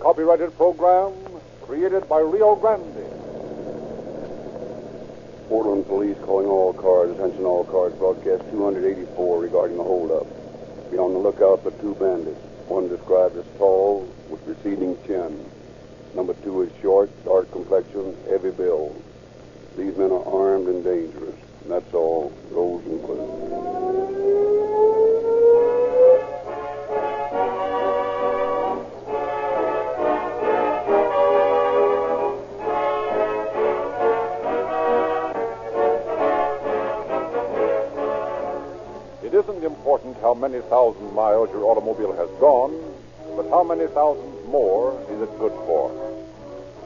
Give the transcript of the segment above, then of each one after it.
copyrighted program created by Rio Grande. Portland Police calling all cars. Attention all cars. Broadcast 284 regarding a holdup. Be on the lookout for two bandits. One described as tall with receding chin. Number 2 is short, dark complexion, heavy build. These men are armed and dangerous. And that's all. Rosenquist. It isn't important how many thousand miles your automobile has gone, but how many thousands more is it good for.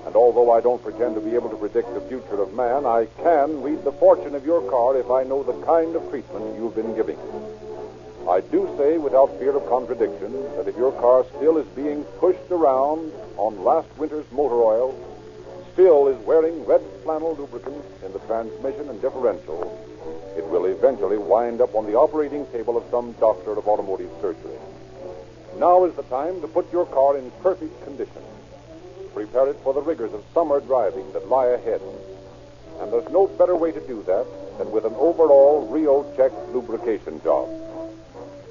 And although I don't pretend to be able to predict the future of man, I can read the fortune of your car if I know the kind of treatment you've been giving it. I do say without fear of contradiction that if your car still is being pushed around on last winter's motor oil, still is wearing red flannel lubricant in the transmission and differential, it will eventually wind up on the operating table of some doctor of automotive surgery. Now is the time to put your car in perfect condition. Prepare it for the rigors of summer driving that lie ahead. And there's no better way to do that than with an overall Rio Check lubrication job.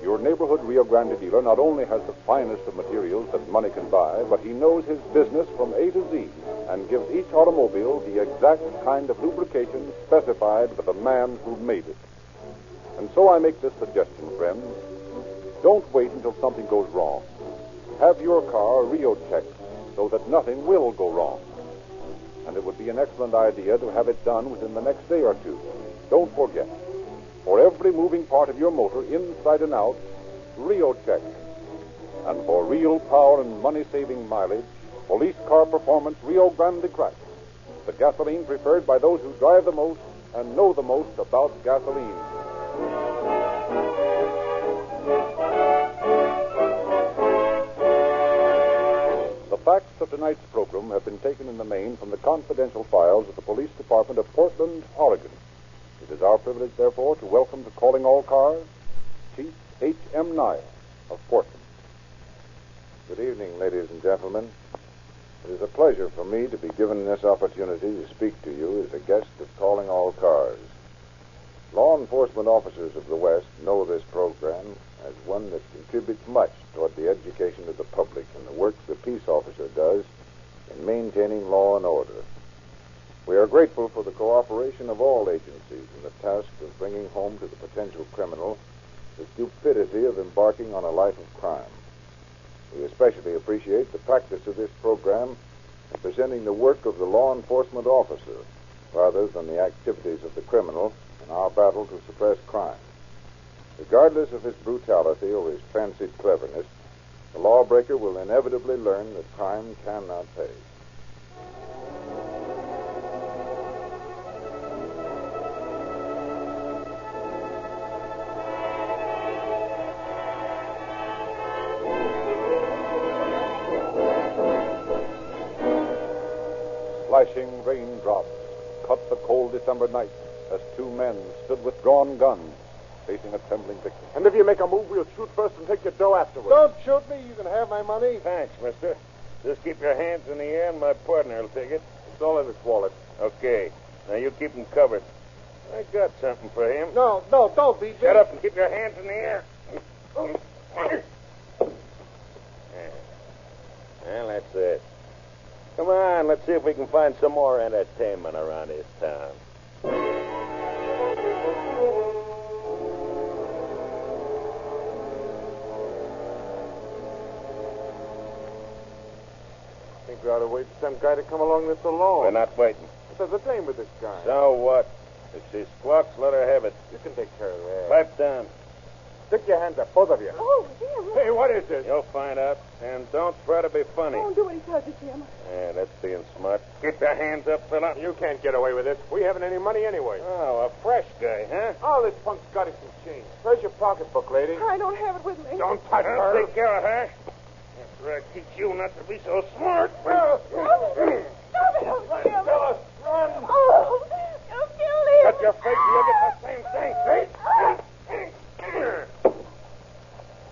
Your neighborhood Rio Grande dealer not only has the finest of materials that money can buy, but he knows his business from A to Z and gives each automobile the exact kind of lubrication specified by the man who made it. And so I make this suggestion, friends. Don't wait until something goes wrong. Have your car Rio checked so that nothing will go wrong. And it would be an excellent idea to have it done within the next day or two. Don't forget. For every moving part of your motor, inside and out, Rio check. And for real power and money-saving mileage, Police Car Performance Rio Grande Crack. The gasoline preferred by those who drive the most and know the most about gasoline. The facts of tonight's program have been taken in the main from the confidential files of the Police Department of Portland, Oregon. It is our privilege, therefore, to welcome to Calling All Cars, Chief H.M. Nye of Portland. Good evening, ladies and gentlemen. It is a pleasure for me to be given this opportunity to speak to you as a guest of Calling All Cars. Law enforcement officers of the West know this program as one that contributes much toward the education of the public and the work the peace officer does in maintaining law and order. We are grateful for the cooperation of all agencies in the task of bringing home to the potential criminal the stupidity of embarking on a life of crime. We especially appreciate the practice of this program in presenting the work of the law enforcement officer rather than the activities of the criminal in our battle to suppress crime. Regardless of his brutality or his fancied cleverness, the lawbreaker will inevitably learn that crime cannot pay. Flashing raindrops cut the cold December night as two men stood with drawn guns facing a trembling victim. And if you make a move, we'll shoot first and take your dough afterwards. Don't shoot me. You can have my money. Thanks, mister. Just keep your hands in the air and my partner will take it. It's all in his wallet. Okay. Now you keep him covered. I got something for him. No, don't beat me. Shut up and keep your hands in the air. Well, that's it. Come on, let's see if we can find some more entertainment around this town. I think we ought to wait for some guy to come along that's alone. We're not waiting. But there's a dame with this guy. So what? If she squawks, let her have it. You can take care of that. Pipe down. Stick your hands up, both of you. Oh, Jim. Hey, what is this? You'll find out. And don't try to be funny. Don't do what he tells you, Jim. Yeah, that's being smart. Keep your hands up, fella. You can't get away with this. We haven't any money anyway. Oh, a fresh guy, huh? Oh, this punk's got us some change. Where's your pocketbook, lady? I don't have it with me. Don't touch I'll her. take care of her. After I teach you not to be so smart. Stop it, oh, Jim. Phyllis, run. Oh, you'll kill him. Cut your face, you'll get the same thing. See?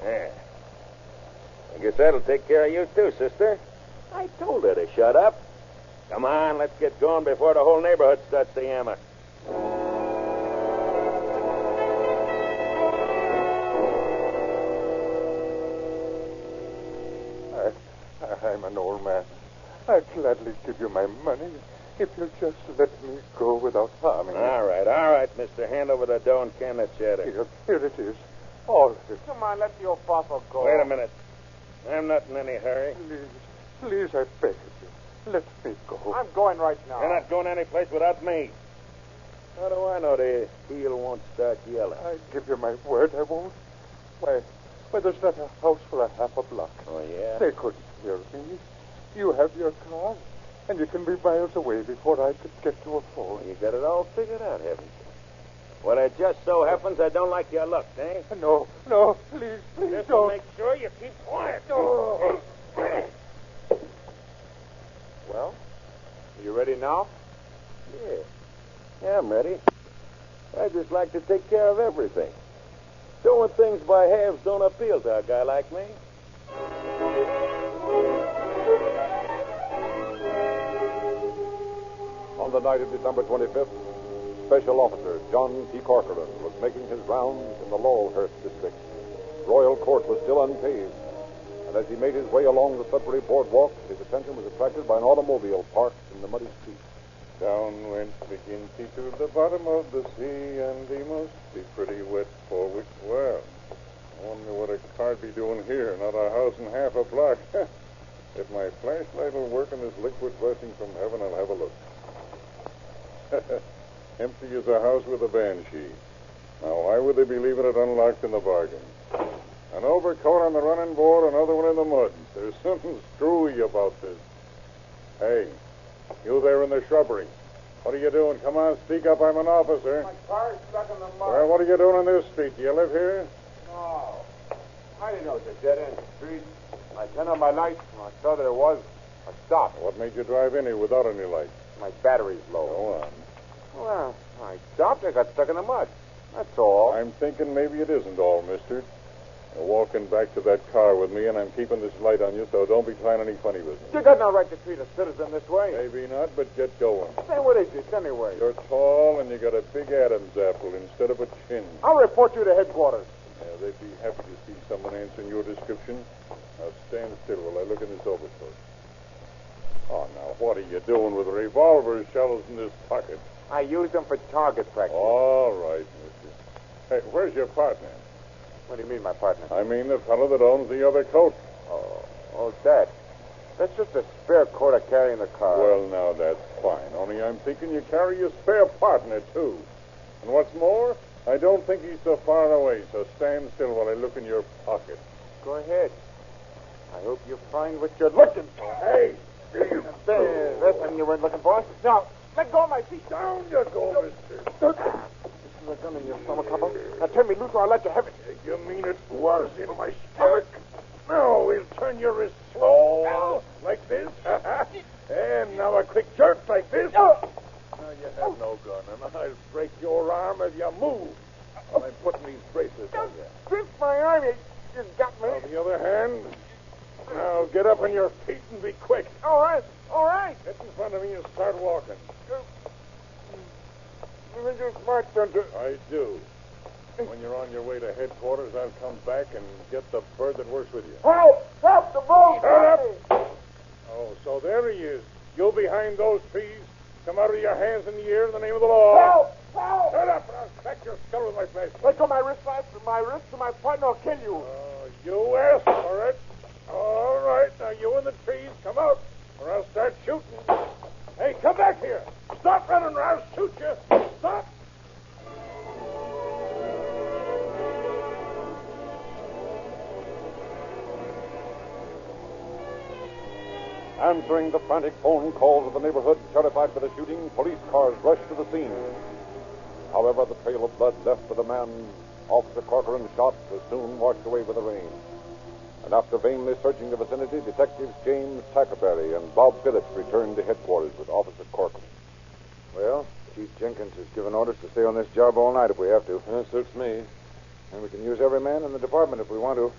Yeah. I guess that'll take care of you, too, sister. I told her to shut up. Come on, let's get going before the whole neighborhood starts to yammer. I'm an old man. I'd gladly give you my money if you'll just let me go without harming me. All right, mister. Hand over the dough and can the cheddar. Here it is. All of it. Come on, let the old fossil go. Wait a minute. I'm not in any hurry. Please, I beg of you. Let me go. I'm going right now. You're not going any place without me. How do I know the heel won't start yelling? I give you my word I won't. Why, there's not a house for a half a block. Oh, yeah? They couldn't hear me. You have your car, and you can be miles away before I could get to a phone. You got it all figured out, haven't you? Well, it just so happens I don't like your looks, eh? No, please Just don't. to make sure you keep quiet. No. Well, you ready now? Yeah, I'm ready. I just like to take care of everything. Doing things by halves don't appeal to a guy like me. On the night of December 25th, Special Officer John P. Corcoran was making his rounds in the Laurelhurst district. Royal Court was still unpaved, and as he made his way along the Sudbury boardwalk, his attention was attracted by an automobile parked in the muddy street. Down went McGinty to the bottom of the sea, and he must be pretty wet for which, well, I wonder what a car'd be doing here, not a house and half a block. If my flashlight will work in this liquid blessing from heaven, I'll have a look. Empty as a house with a banshee. Now, why would they be leaving it unlocked in the bargain? An overcoat on the running board, another one in the mud. There's something screwy about this. Hey, you there in the shrubbery. What are you doing? Come on, speak up. I'm an officer. My car is stuck in the mud. Well, what are you doing on this street? Do you live here? No. I didn't know it was a dead-end street. I turned on my lights. When I saw there was, I stopped. What made you drive in here without any light? My battery's low. Go on. Well, I stopped. I got stuck in the mud. That's all. I'm thinking maybe it isn't all, mister. You're walking back to that car with me, and I'm keeping this light on you, so don't be trying any funny business. You got no right to treat a citizen this way. Maybe not, but get going. Say, what is this anyway? You're tall, and you got a big Adam's apple instead of a chin. I'll report you to headquarters. Yeah, they'd be happy to see someone answering your description. Now stand still while I look in this overcoat. Oh, now, what are you doing with revolver shells in this pocket? I use them for target practice. All right, mister. Hey, where's your partner? What do you mean, my partner? I mean the fellow that owns the other coat. Oh, that. That's just a spare coat I carry in the car. Well, now, that's fine. Only I'm thinking you carry a spare partner, too. And what's more, I don't think he's so far away, so stand still while I look in your pocket. Go ahead. I hope you find what you're looking for. Hey! That's something you weren't looking for. Now, let go of my feet. Down you go, mister. This is a gun in your stomach, Papa. Now turn me loose or I'll let you have it. You mean it was in my stomach? No, we'll turn your wrist slow, like this. And now a quick jerk like this. Now you have no gun, and I'll break your arm if you move. I'm putting these bracelets on you. Grip my arm. You got me. On the other hand, now get up on your feet and be quick. All right. Get in front of me and start walking. You think you're smart, don't you? I do. When you're on your way to headquarters, I'll come back and get the bird that works with you. Help! The bull! Shut up! Oh, so there he is. You behind those trees. Come out of your hands in the air in the name of the law. Help! Shut up, and I'll crack your skull with my flashlight. Let go my wrist, to my partner will kill you. You asked for it. All right, now you in the trees, come out, or I'll start shooting. Hey, come back here. Stop running, or I'll shoot you. Stop. Answering the frantic phone calls of the neighborhood, terrified by the shooting, police cars rushed to the scene. However, the trail of blood left by the man Officer Corcoran shot was soon washed away by the rain. And after vainly searching the vicinity, Detectives James Tackerberry and Bob Phillips returned to headquarters with Officer Corcoran. Well, Chief Jenkins has given orders to stay on this job all night if we have to. That suits me. And we can use every man in the department if we want to.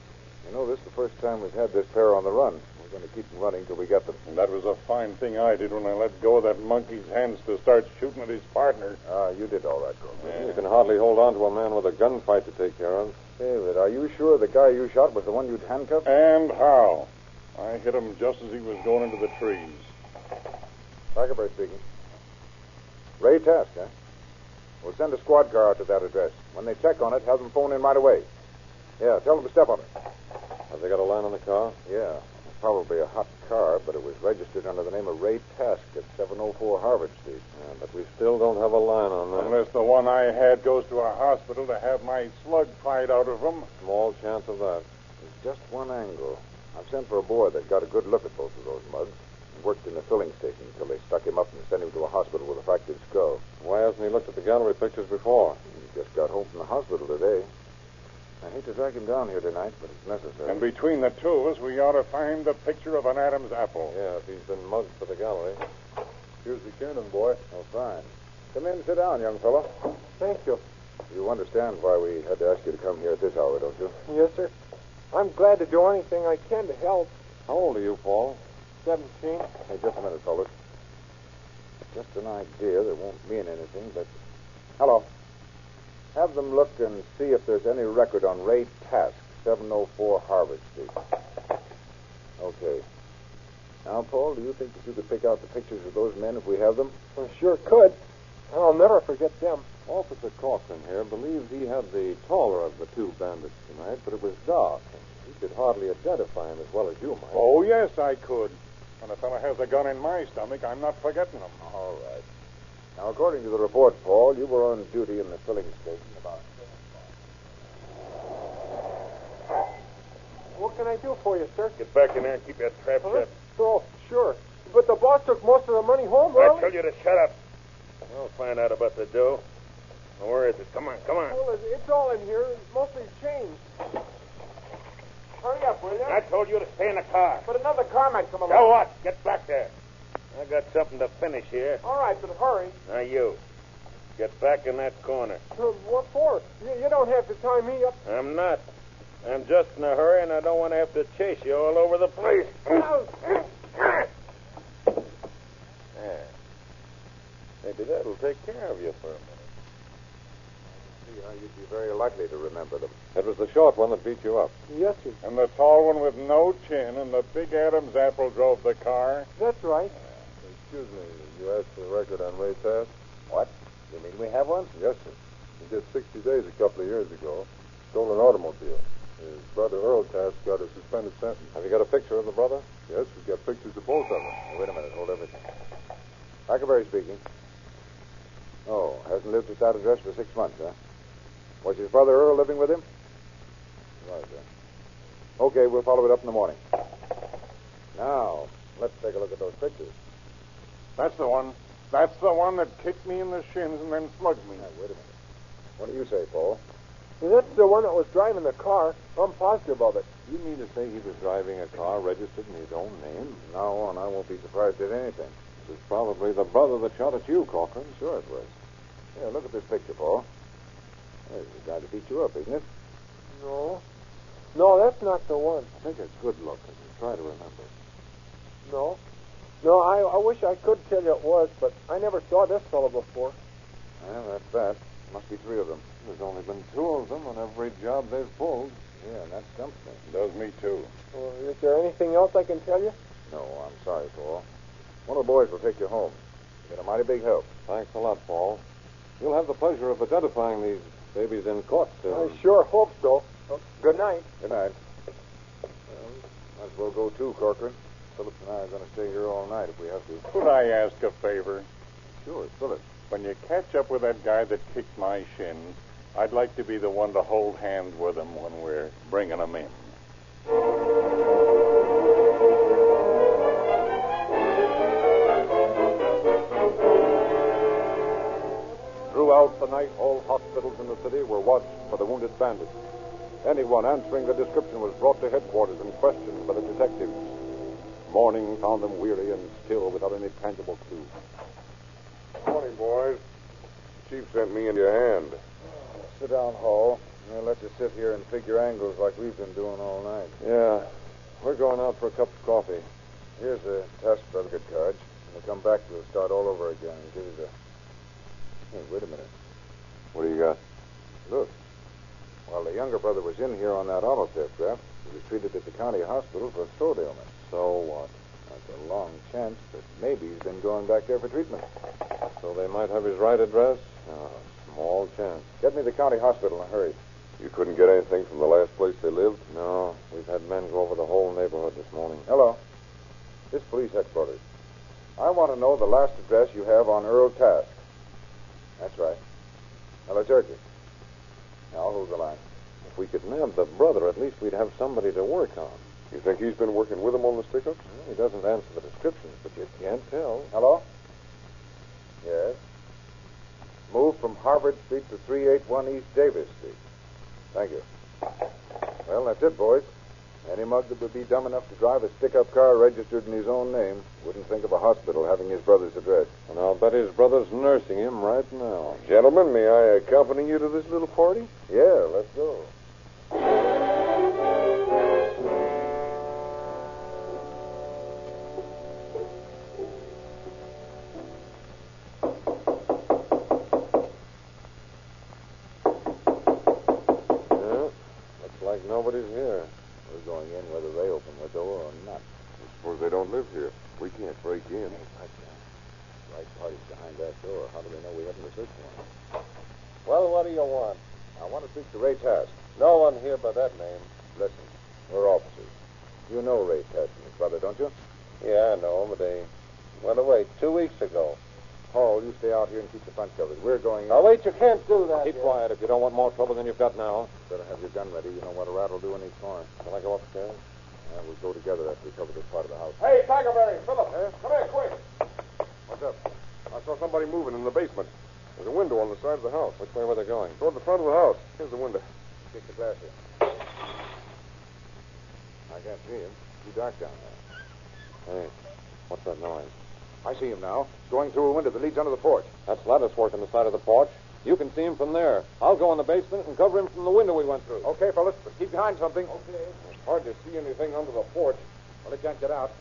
You know, this is the first time we've had this pair on the run. We're going to keep them running till we get them. And that was a fine thing I did when I let go of that monkey's hands to start shooting at his partner. You did all right, Corporal. You can hardly hold on to a man with a gunfight to take care of. David, are you sure the guy you shot was the one you'd handcuffed? And how? I hit him just as he was going into the trees. Huckleberry speaking. Ray Task, huh? We'll send a squad car out to that address. When they check on it, have them phone in right away. Yeah, tell them to step on it. Have they got a line on the car? Yeah, probably a hot car, but it was registered under the name of Ray Task at 704 Harvard Street. Yeah, but we still don't have a line on that. Unless the one I had goes to a hospital to have my slug pried out of him. Small chance of that. There's just one angle. I've sent for a boy that got a good look at both of those mugs. Worked in the filling station until they stuck him up and sent him to a hospital with a fractured skull. Why hasn't he looked at the gallery pictures before? He just got home from the hospital today. I hate to drag him down here tonight, but it's necessary. And between the two of us, we ought to find the picture of an Adam's apple. Yeah, if he's been mugged for the gallery. Here's the cannon, boy. Oh, fine. Come in and sit down, young fellow. Thank you. You understand why we had to ask you to come here at this hour, don't you? Yes, sir. I'm glad to do anything I can to help. How old are you, Paul? 17. Hey, just a minute, fellas. Just an idea that won't mean anything, but... Hello. Have them look and see if there's any record on Ray Task, 704 Harvard Street. Okay. Now, Paul, do you think that you could pick out the pictures of those men if we have them? I sure could. I'll never forget them. Officer Corcoran here believes he had the taller of the two bandits tonight, but it was dark. He could hardly identify him as well as you might. Oh, yes, I could. When a fellow has a gun in my stomach, I'm not forgetting him. All right. Now, according to the report, Paul, you were on duty in the filling station about 7 o'clock. What can I do for you, sir? Get back in there and keep your trap shut. Oh, sure. But the boss took most of the money home I early. tell you to shut up. I'll find out about the dough. Now, where is it? Come on, come on. Well, it's all in here. It's mostly change. Hurry up, will you? I told you to stay in the car. But another car might come along. So what? Get back there. I got something to finish here. All right, but hurry. Now, you. Get back in that corner. What for? You don't have to tie me up. I'm not. I'm just in a hurry, and I don't want to have to chase you all over the place. There. Maybe that'll take care of you for a minute. See how you'd be very likely to remember them. It was the short one that beat you up. Yes, sir. And the tall one with no chin and the big Adam's apple drove the car. That's right. Excuse me, you asked for a record on Ray Task? What? You mean we have one? Yes, sir. He did 60 days a couple of years ago. Stole an automobile. His brother Earl Task got a suspended sentence. Have you got a picture of the brother? Yes, we've got pictures of both of them. Hey, wait a minute. Hold everything. Huckleberry speaking. Oh, hasn't lived at that address for 6 months, huh? Was his brother Earl living with him? Right, then. Okay, we'll follow it up in the morning. Now, let's take a look at those pictures. That's the one. That's the one that kicked me in the shins and then slugged me. Now, wait a minute. What do you say, Paul? That's the one that was driving the car. I'm positive of it. You mean to say he was driving a car registered in his own name? From now on, I won't be surprised at anything. It was probably the brother that shot at you, Corcoran. Sure it was. Here, look at this picture, Paul. There's the guy that beat you up, isn't it? No. No, that's not the one. Take a good look and try to remember. No. No, I wish I could tell you it was, but I never saw this fellow before. Well, that's that. Must be 3 of them. There's only been 2 of them on every job they've pulled. Yeah, and that stumps me. Does me, too. Well, is there anything else I can tell you? No, I'm sorry, Paul. One of the boys will take you home. You've been a mighty big help. Thanks a lot, Paul. You'll have the pleasure of identifying these babies in court soon. I sure hope so. Well, good night. Good night. Well, might as well go too, Corcoran. Phillips and I are going to stay here all night if we have to. Could I ask a favor? Sure, Phillips. When you catch up with that guy that kicked my shins, I'd like to be the one to hold hands with him when we're bringing him in. Throughout the night, all hospitals in the city were watched for the wounded bandits. Anyone answering the description was brought to headquarters and questioned by the detectives. Morning found them weary and still without any tangible clue. Morning, boys. Chief sent me in your hand. Sit down, Hall. They'll let you sit here and figure angles like we've been doing all night. Yeah. We're going out for a cup of coffee. Here's the test delegate card. When we come back, we'll start all over again and give you the... Hey, wait a minute. What do you got? Look. While the younger brother was in here on that auto theft rap, he was treated at the county hospital for a throat ailment. So what? That's a long chance that maybe he's been going back there for treatment. So they might have his right address? Oh, small chance. Get me to the county hospital in a hurry. You couldn't get anything from the last place they lived? No, we've had men go over the whole neighborhood this morning. Hello. This police headquarters. I want to know the last address you have on Earl Task. That's right. Now, let's urge it. Now, I'll hold the line. If we could nab the brother, at least we'd have somebody to work on. You think he's been working with them on the stick-ups? Well, he doesn't answer the descriptions, but you can't tell. Hello? Yes. Move from Harvard Street to 381 East Davis Street. Thank you. Well, that's it, boys. Any mug that would be dumb enough to drive a stick-up car registered in his own name wouldn't think of a hospital having his brother's address. And I'll bet his brother's nursing him right now. Gentlemen, may I accompany you to this little party? Yeah, let's go. Looks like nobody's here. We're going in whether they open the door or not. I suppose they don't live here. We can't break in. Right party's behind that door. How do they know we haven't a search warrant? Well, what do you want? I want to speak to Ray Task. No one here by that name. Listen, we're officers. You know Ray Task and his brother, don't you? Yeah, I know, but they went away 2 weeks ago. Paul, you stay out here and keep the front covered. We're going in. Now, wait, you can't do that. Keep quiet if you don't want more trouble than you've got now. Better have your gun ready. You know what a rat will do in each corner. Shall I go upstairs? We'll go together after we cover this part of the house. Hey, Tigerberry, Philip, come here, quick. What's up? I saw somebody moving in the basement. There's a window on the side of the house. Which way were they going? Toward the front of the house. Here's the window. Kick the glass here. I can't see him. Too dark down there. Hey, what's that noise? I see him now. He's going through a window that leads under the porch. That's lattice work on the side of the porch. You can see him from there. I'll go in the basement and cover him from the window we went through. Okay, fellas, but keep behind something. Okay. It's hard to see anything under the porch. Well, he can't get out.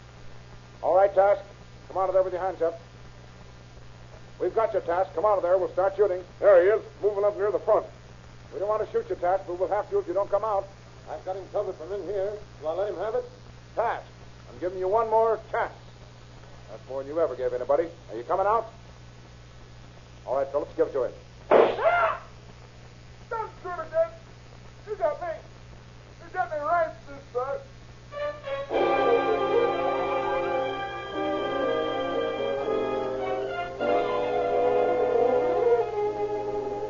All right, Task. Come out of there with your hands up. We've got your Task. Come out of there. We'll start shooting. There he is, moving up near the front. We don't want to shoot you, Task, but we'll have to if you don't come out. I've got him covered from in here. Will I let him have it? Task, I'm giving you one more chance. That's more than you ever gave anybody. Are you coming out? All right, Phillips, give it to him. Ah! Don't shoot again. You got me. You got me right this time.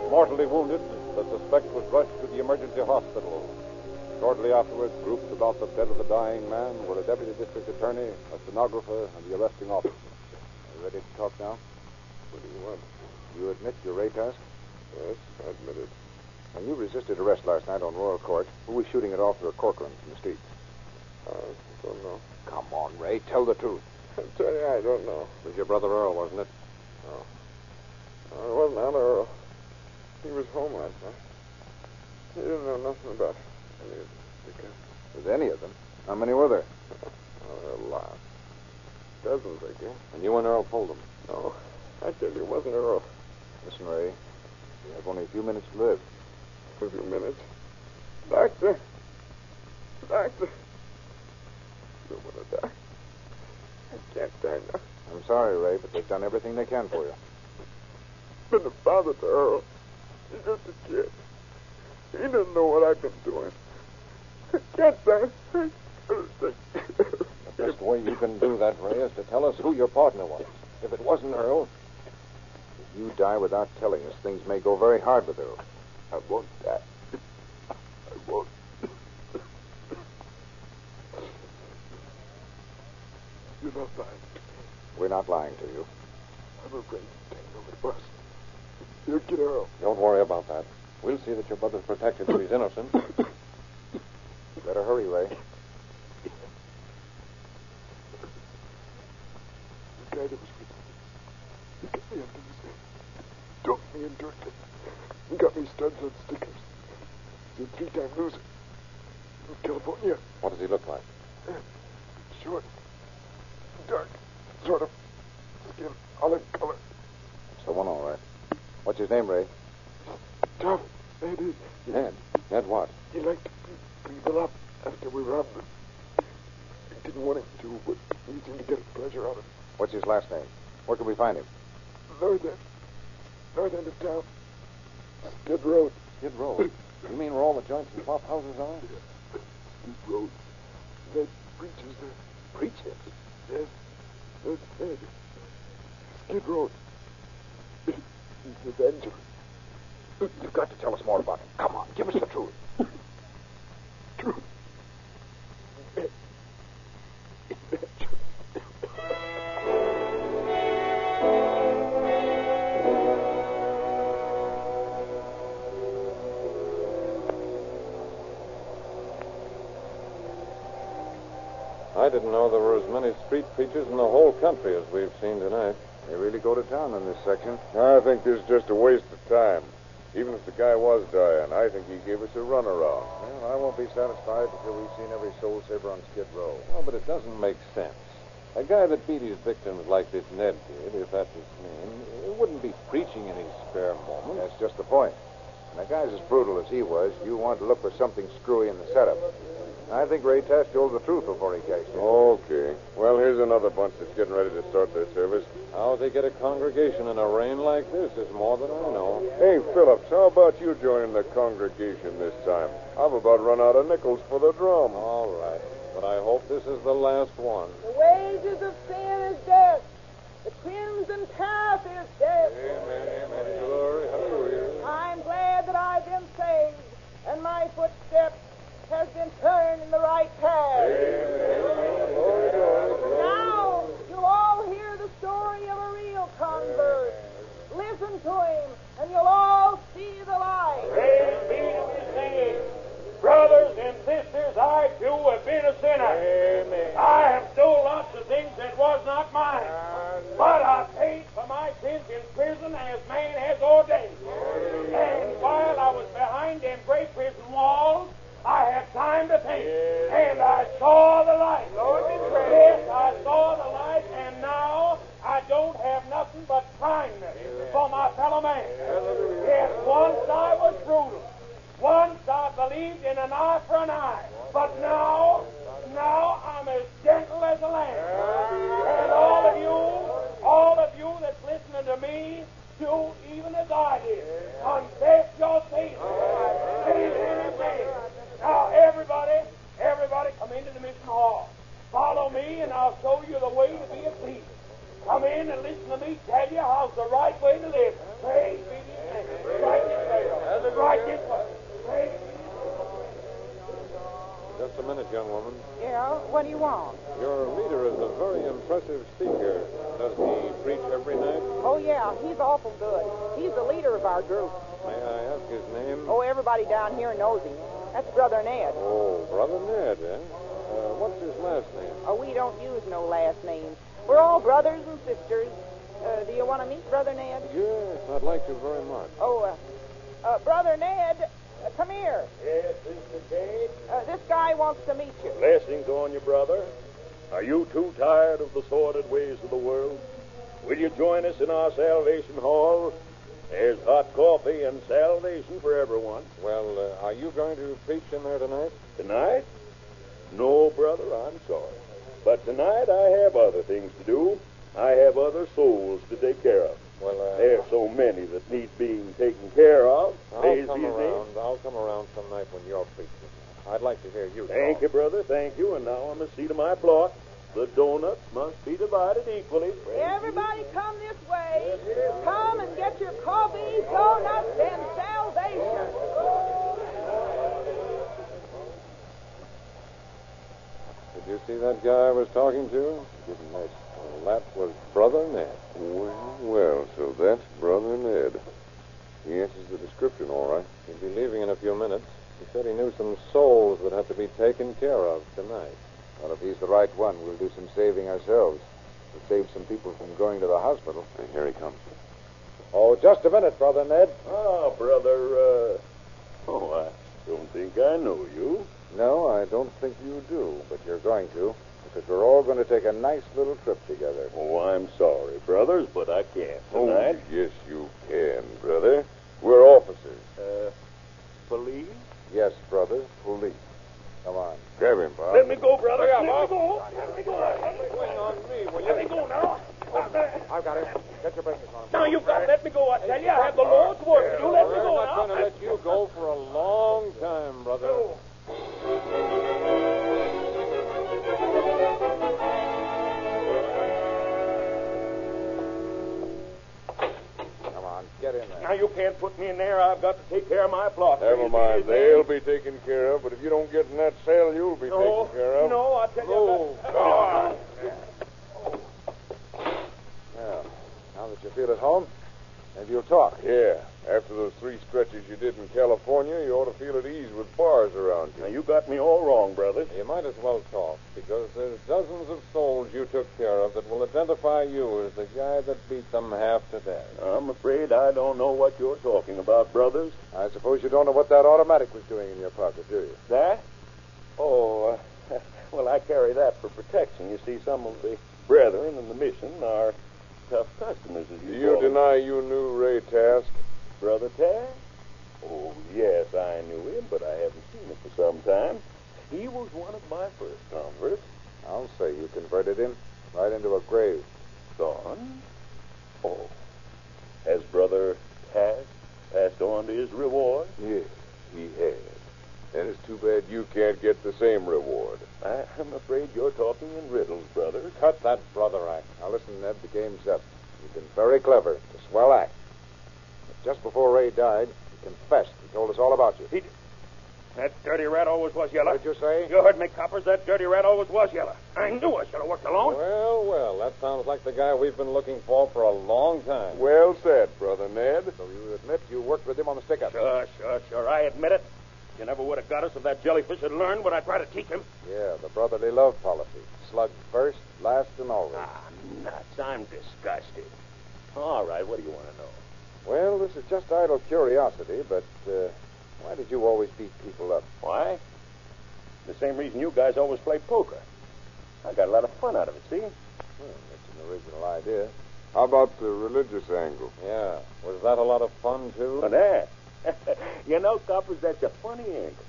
Mortally wounded, the suspect was rushed to the emergency hospital. Shortly afterwards, grouped about the bed of the dying man were a deputy district attorney, a stenographer, and the arresting officer. Are you ready to talk now? What do you want? You admit you're Ray Task? Yes, I admit it. When you resisted arrest last night on Royal Court, who was shooting at Officer Corcoran from the street? I don't know. Come on, Ray, tell the truth. I tell you, I don't know. It was your brother Earl, wasn't it? No, it wasn't Al Earl. He was home last night. He didn't know nothing about any of the guns. Was any of them? How many were there? Oh, there are a lot. Dozens, I guess. And you and Earl pulled him. No, I tell you, it wasn't Earl. Listen, Ray, we have only a few minutes to live. A few minutes. Doctor. Doctor. I don't want to die. I can't die now. I'm sorry, Ray, but they've done everything they can for you. Been a father to Earl. He's just a kid. He doesn't know what I've been doing. I can't die. The best way you can do that, Ray, is to tell us who your partner was. If it wasn't Earl, If you die without telling us, things may go very hard with Earl. I won't die. I won't. You're not lying. We're not lying to you. I'm afraid to take over the bus. You get Earl. don't worry about that. We'll see that your brother's protected if he's innocent. Better hurry, Ray. The guy that was with me, he got me under his name. Talked me into it. He got me studs on stickers. He's a 3-time loser. From California. What does he look like? Short, dark, sort of skin, olive color. It's the one, all right. What's his name, Ray? Tough. Ned is. Ned. Ned what? He liked to beat people up after we robbed them. I didn't want him to, but he seemed to get a pleasure out of it. What's his last name? Where can we find him? North end of town. Skid Road. Skid Road? You mean where all the joints and flop houses are? Skid Road. Ned preaches there. Preaches? Yes. Ned. Skid Road. He's an evangelist. You've got to tell us more about him. Come on, give us the truth. Truth. I didn't know there were as many street preachers in the whole country as we've seen tonight. They really go to town in this section. I think this is just a waste of time. Even if the guy was dying, I think he gave us a runaround. Well, I won't be satisfied until we've seen every soul saver on Skid Row. Oh, but it doesn't make sense. A guy that beat his victims like this Ned did, if that's his name, wouldn't be preaching in his spare moments. That's just the point. When a guy's as brutal as he was, you want to look for something screwy in the setup. I think Ray Tash told the truth before he cashed in. Okay. Well, here's another bunch that's getting ready to start their service. How they get a congregation in a rain like this is more than I know. Hey, Phillips, how about you joining the congregation this time? I've about run out of nickels for the drum. All right. But I hope this is the last one. The wages of sin is death. The crimson path is death. Amen, amen. Glory, hallelujah. I'm glad that I've been saved, and my footsteps has been turned in the right path. Now, you'll all hear the story of a real convert. Listen to him, and you'll all see the light. Praise be to his name. Brothers and sisters, I too have been a sinner. Amen. I have stole lots of things that was not mine. But I paid for my sins in prison as man has ordained. And while I was behind them great prison walls, I had time to think. And I saw the light. Lord be praised. Yes, I saw the light, and now I don't have nothing but kindness for my fellow man. Yes, once I was brutal. Once I believed in an eye for an eye. But now I'm as gentle as a lamb. And all of you that's listening to me, do even as I did. Confess your sins. Amen. Now, everybody come into the mission hall. Follow me, and I'll show you the way to be a priest. Come in and listen to me tell you how's the right way to live. Praise be to his name. Right this way. Right this way. Praise be to his name. Just a minute, young woman. Yeah, what do you want? Your leader is a very impressive speaker. Does he preach every night? Oh, yeah, he's awful good. He's the leader of our group. May I ask his name? Oh, everybody down here knows him. That's Brother Ned. Oh, Brother Ned, eh? What's his last name? Oh, we don't use no last names. We're all brothers and sisters. Do you want to meet Brother Ned? Yes, I'd like to very much. Oh, Brother Ned, come here. Yes, Sister Kate. This guy wants to meet you. Blessings on you, brother. Are you too tired of the sordid ways of the world? Will you join us in our salvation hall? There's hot coffee and salvation for everyone. Well, are you going to preach in there tonight? Tonight? No, brother, I'm sorry. But tonight I have other things to do. I have other souls to take care of. Well, There's so many that need being taken care of. I'll come around some night when you're preaching. I'd like to hear you Thank talk. you, brother. Thank you. And now I must see to my plot. The donuts must be divided equally. Everybody come this way. Come and get your coffee, donuts, and salvation. Did you see that guy I was talking to? Didn't I? Well, that was Brother Ned. Well, so that's Brother Ned. He answers the description, all right. He'll be leaving in a few minutes. He said he knew some souls that have to be taken care of tonight. Well, if he's the right one, we'll do some saving ourselves. We'll save some people from going to the hospital. And here he comes. Oh, just a minute, Brother Ned. Ah, brother, I don't think I know you. No, I don't think you do, but you're going to, because we're all going to take a nice little trip together. Oh, I'm sorry, brothers, but I can't tonight. Oh, yes, you can, brother. We're officers. Police? Yes, brother, police. Come on. Grab him, Bob. Let me go, brother. Let me Bob. go. Let me go. Swing on me, will Let me go now. I've got it. Get your braces on. Now, you've got to let me go. I tell you, I have the Lord's word. You let me go We're not now. going to let you go for a long time, brother. Come on, get in there. Now, you can't put me in there. I've got to take care of my flock. Never mind. They'll be taken care of, but if you don't get in that cell, you'll be taken care of. No, I tell you. Go on. Well, now that you feel at home, maybe you'll talk. Yeah. After those 3 stretches you did in California, you ought to feel at ease with bars around Now, you. you got me all wrong, brother. You might as well talk, because there's dozens of souls you took care of that will identify you as the guy that beat them half to death. I'm afraid I don't know what you're talking about, brothers. I suppose you don't know what that automatic was doing in your pocket, do you? That? Oh, well, I carry that for protection. You see, some of the brethren in the mission are tough customers, as Do you you call them. deny you knew Ray Task? Brother Tad? Oh, yes, I knew him, but I haven't seen him for some time. He was one of my first converts. I'll say you converted him right into a grave. Gone? Oh. Has Brother Tad passed on to his reward? Yes, he has. And it's too bad you can't get the same reward. I'm afraid you're talking in riddles, brother. Cut that brother act. Now listen, Ned, the game's up. You've been very clever. It's a swell act. But just before Ray died, he confessed. He told us all about you. That dirty rat always was yellow. What did you say? You heard me, coppers. That dirty rat always was yellow. I knew I should have worked alone. Well, that sounds like the guy we've been looking for a long time. Well said, Brother Ned. So you admit you worked with him on the stick-up? Sure. I admit it. You never would have got us if that jellyfish had learned what I tried to teach him. Yeah, the brotherly love policy. Slug first, last, and always. Nuts. I'm disgusted. All right, what do you want to know? Well, this is just idle curiosity, but why did you always beat people up? Why? The same reason you guys always play poker. I got a lot of fun out of it, see? That's an original idea. How about the religious angle? Yeah. Was that a lot of fun, too? For that. You know, coppers, that's a funny angle.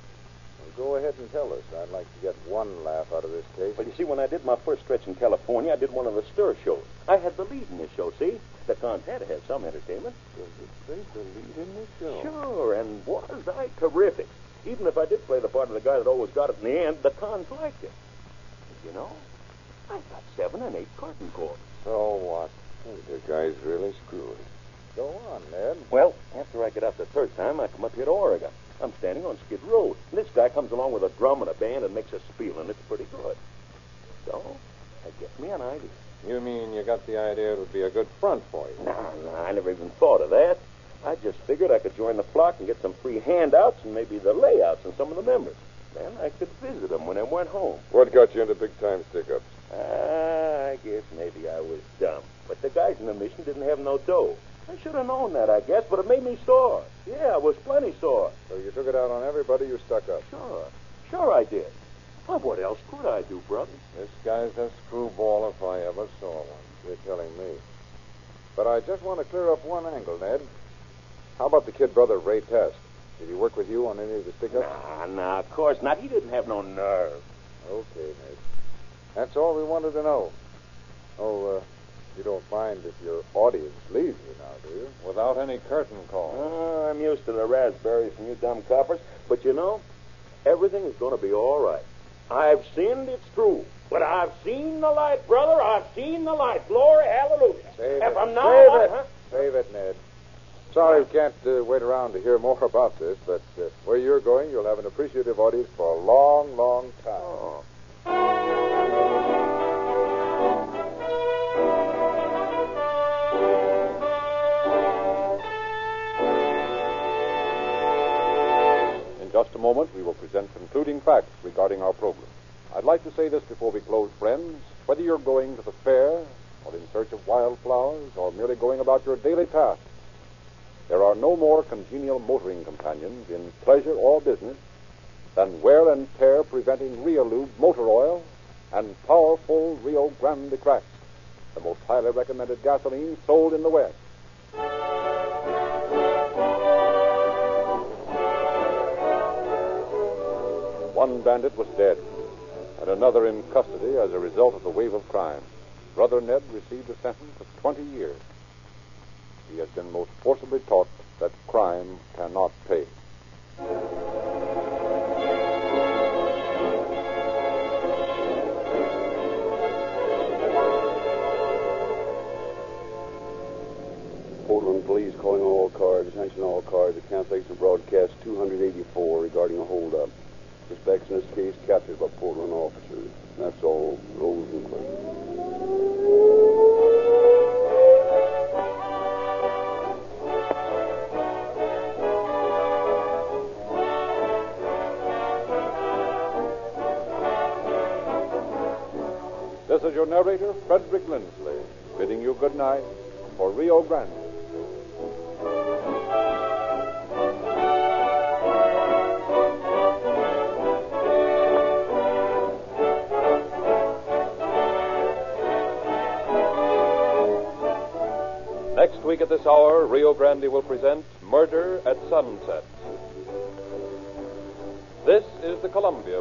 Well, go ahead and tell us. I'd like to get one laugh out of this case. Well, you see, when I did my first stretch in California, I did one of the stir shows. I had the lead in this show, see? The cons had to have some entertainment. They the lead in the show. Sure, and was I terrific. Even if I did play the part of the guy that always got it in the end, the cons liked it. You know, I got 7 and 8 curtain calls. So what? The guy's really screwed. Go on, Ned. Well, after I get out the third time, I come up here to Oregon. I'm standing on Skid Row. And this guy comes along with a drum and a band and makes a spiel, and it's pretty good. So, I get me an idea. You mean you got the idea it would be a good front for you? No, I never even thought of that. I just figured I could join the flock and get some free handouts and maybe the layouts and some of the members. Then I could visit them when I went home. What got you into big-time stick-ups? I guess maybe I was dumb. But the guys in the mission didn't have no dough. I should have known that, I guess, but it made me sore. Yeah, I was plenty sore. So you took it out on everybody you stuck up. Sure I did. Well, what else could I do, brother? This guy's a screwball if I ever saw one. You're telling me. But I just want to clear up one angle, Ned. How about the kid brother, Ray Test? Did he work with you on any of the stick-ups? Nah, of course not. He didn't have no nerve. Okay, Ned. That's all we wanted to know. Oh, you don't mind if your audience leaves you now, do you? Without any curtain call. Oh, I'm used to the raspberries from you dumb coppers. But you know, everything is going to be all right. I've sinned, it's true. But I've seen the light, brother. I've seen the light. Glory, hallelujah. Save And it. from now Save on, it. huh? Save it, Ned. Sorry we can't wait around to hear more about this, but where you're going, you'll have an appreciative audience for a long, long time. Oh. In just a moment, we will present concluding facts regarding our program. I'd like to say this before we close, friends. Whether you're going to the fair, or in search of wildflowers, or merely going about your daily tasks, there are no more congenial motoring companions in pleasure or business than wear and tear preventing Realube motor oil and powerful Rio Grande cracks, the most highly recommended gasoline sold in the West. One bandit was dead, and another in custody as a result of the wave of crime. Brother Ned received a sentence of 20 years. He has been most forcibly taught that crime cannot pay. Portland Police calling all cars. Attention all cars. The cancellation broadcast 284 regarding a holdup. Suspects in this case captured by Portland officers. That's all. Rosenquist. This is your narrator, Frederick Lindsley, bidding you good night for Rio Grande. Next week at this hour, Rio Grande will present Murder at Sunset. This is the Columbia